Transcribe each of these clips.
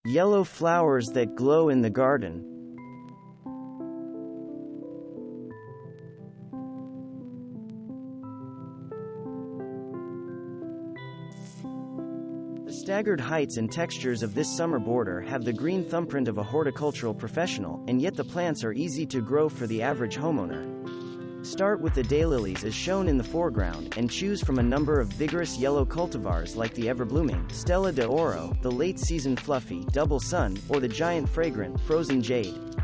Yellow flowers that glow in the garden. The staggered heights and textures of this summer border have the green thumbprint of a horticultural professional, and yet the plants are easy to grow for the average homeowner. Start with the daylilies as shown in the foreground, and choose from a number of vigorous yellow cultivars like the ever-blooming Stella de Oro, the late-season fluffy Double Sun, or the giant fragrant Frozen Jade.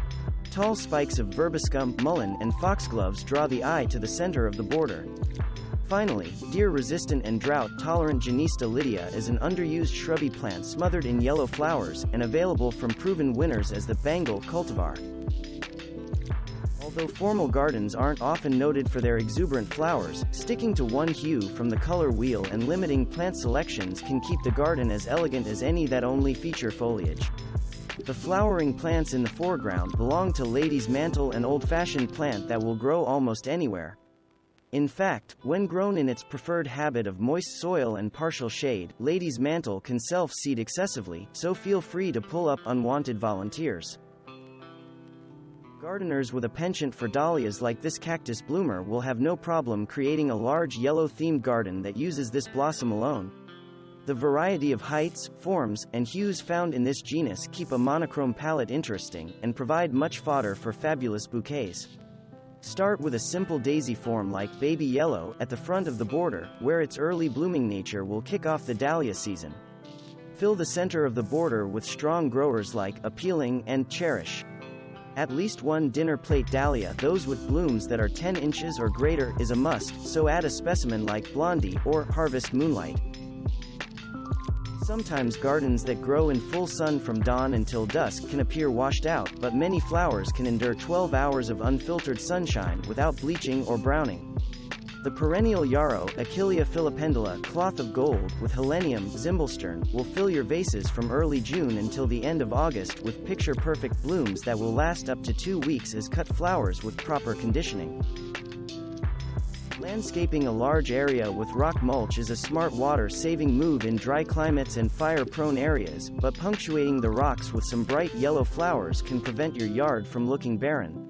Tall spikes of verbascum, mullein, and foxgloves draw the eye to the center of the border. Finally, deer-resistant and drought-tolerant Genista lydia is an underused shrubby plant smothered in yellow flowers, and available from proven winners as the Bengal cultivar. Although formal gardens aren't often noted for their exuberant flowers, sticking to one hue from the color wheel and limiting plant selections can keep the garden as elegant as any that only feature foliage. The flowering plants in the foreground belong to Lady's Mantle, an old-fashioned plant that will grow almost anywhere. In fact, when grown in its preferred habit of moist soil and partial shade, Lady's Mantle can self-seed excessively, so feel free to pull up unwanted volunteers. Gardeners with a penchant for dahlias like this cactus bloomer will have no problem creating a large yellow-themed garden that uses this blossom alone. The variety of heights, forms, and hues found in this genus keep a monochrome palette interesting, and provide much fodder for fabulous bouquets. Start with a simple daisy form like Baby Yellow at the front of the border, where its early blooming nature will kick off the dahlia season. Fill the center of the border with strong growers like Appealing and Cherish. At least one dinner plate dahlia, those with blooms that are 10 inches or greater, is a must, so add a specimen like Blondie or Harvest Moonlight. Sometimes gardens that grow in full sun from dawn until dusk can appear washed out, but many flowers can endure 12 hours of unfiltered sunshine without bleaching or browning. The perennial yarrow, Achillea filipendula, cloth of gold, with helenium, Zimbelstern, will fill your vases from early June until the end of August with picture-perfect blooms that will last up to 2 weeks as cut flowers with proper conditioning. Landscaping a large area with rock mulch is a smart water-saving move in dry climates and fire-prone areas, but punctuating the rocks with some bright yellow flowers can prevent your yard from looking barren.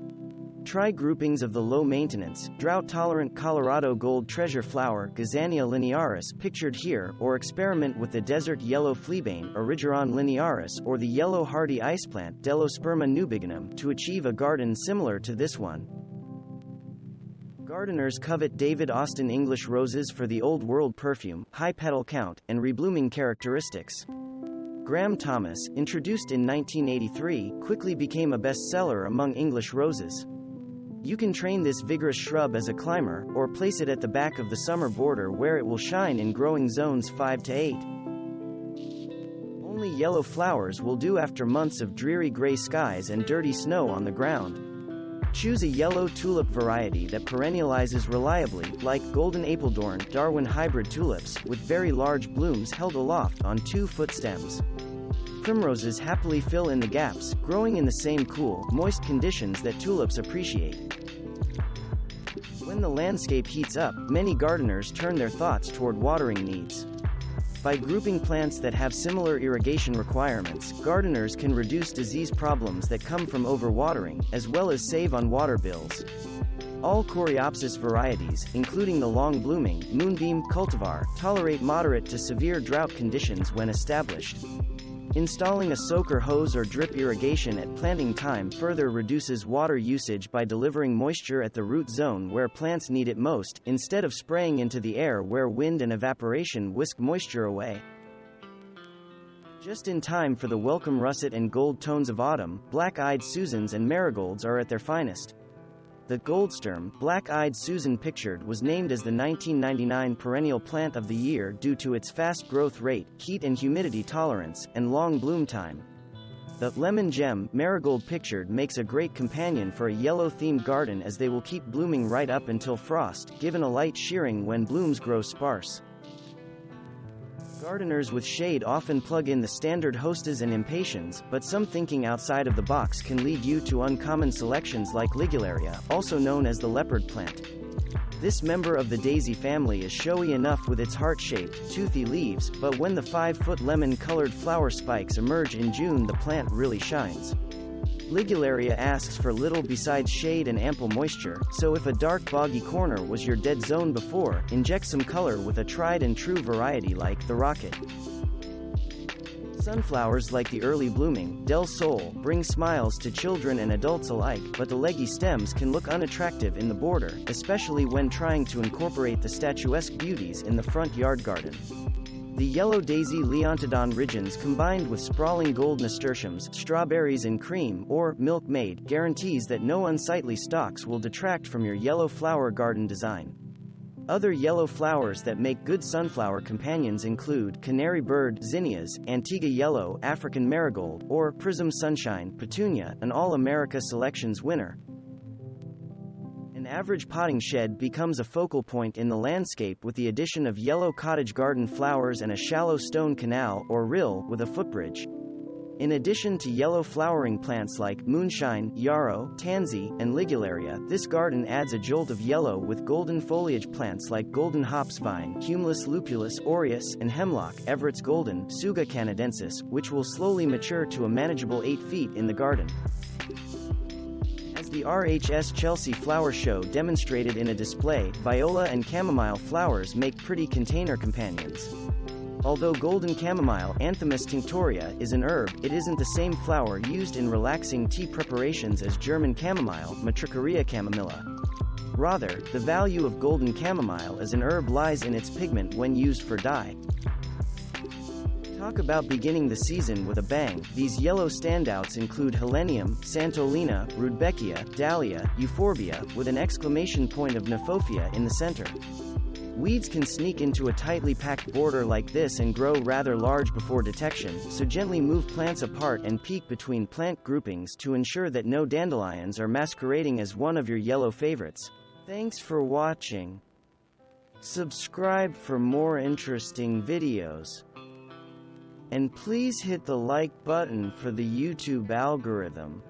Try groupings of the low-maintenance, drought-tolerant Colorado gold treasure flower Gazania linearis pictured here, or experiment with the desert yellow fleabane Erigeron linearis or the yellow hardy ice plant Delosperma nubigenum to achieve a garden similar to this one. Gardeners covet David Austin English roses for the Old World perfume, high petal count, and reblooming characteristics. Graham Thomas, introduced in 1983, quickly became a bestseller among English roses. You can train this vigorous shrub as a climber, or place it at the back of the summer border where it will shine in growing zones 5 to 8. Only yellow flowers will do after months of dreary gray skies and dirty snow on the ground. Choose a yellow tulip variety that perennializes reliably, like golden Apeldoorn, Darwin hybrid tulips, with very large blooms held aloft on 2-foot stems. Primroses happily fill in the gaps, growing in the same cool, moist conditions that tulips appreciate. When the landscape heats up, many gardeners turn their thoughts toward watering needs. By grouping plants that have similar irrigation requirements, gardeners can reduce disease problems that come from overwatering, as well as save on water bills. All Coreopsis varieties, including the long-blooming Moonbeam cultivar, tolerate moderate to severe drought conditions when established. Installing a soaker hose or drip irrigation at planting time further reduces water usage by delivering moisture at the root zone where plants need it most, instead of spraying into the air where wind and evaporation whisk moisture away. Just in time for the welcome russet and gold tones of autumn, black-eyed Susans and marigolds are at their finest. The Goldsturm, black-eyed Susan pictured, was named as the 1999 Perennial Plant of the Year due to its fast growth rate, heat and humidity tolerance, and long bloom time. The lemon gem, marigold pictured, makes a great companion for a yellow-themed garden as they will keep blooming right up until frost, given a light shearing when blooms grow sparse. Gardeners with shade often plug in the standard hostas and impatiens, but some thinking outside of the box can lead you to uncommon selections like Ligularia, also known as the leopard plant. This member of the daisy family is showy enough with its heart-shaped, toothy leaves, but when the 5-foot lemon-colored flower spikes emerge in June, the plant really shines. Ligularia asks for little besides shade and ample moisture, so if a dark boggy corner was your dead zone before, inject some color with a tried-and-true variety like the Rocket. Sunflowers like the early blooming Del Sol bring smiles to children and adults alike, but the leggy stems can look unattractive in the border, especially when trying to incorporate the statuesque beauties in the front yard garden. The yellow daisy Leontodon rigens combined with sprawling gold nasturtiums, strawberries and cream, or milkmaid, guarantees that no unsightly stalks will detract from your yellow flower garden design. Other yellow flowers that make good sunflower companions include canary bird, zinnias, Antigua yellow, African marigold, or prism sunshine, petunia, an All-America Selections winner. An average potting shed becomes a focal point in the landscape with the addition of yellow cottage garden flowers and a shallow stone canal, or rill, with a footbridge. In addition to yellow flowering plants like moonshine, yarrow, tansy, and ligularia, this garden adds a jolt of yellow with golden foliage plants like golden hops vine, Cumulus lupulus aureus, and hemlock, Everett's golden, Tsuga canadensis, which will slowly mature to a manageable 8 feet in the garden. As the RHS Chelsea Flower Show demonstrated in a display, viola and chamomile flowers make pretty container companions. Although golden chamomile, Anthemis tinctoria, is an herb, it isn't the same flower used in relaxing tea preparations as German chamomile, Matricaria chamomilla. Rather, the value of golden chamomile as an herb lies in its pigment when used for dye. Talk about beginning the season with a bang. These yellow standouts include Helenium, Santolina, Rudbeckia, Dahlia, Euphorbia, with an exclamation point of Kniphofia in the center. Weeds can sneak into a tightly packed border like this and grow rather large before detection, so gently move plants apart and peek between plant groupings to ensure that no dandelions are masquerading as one of your yellow favorites. Thanks for watching. Subscribe for more interesting videos. And please hit the like button for the YouTube algorithm.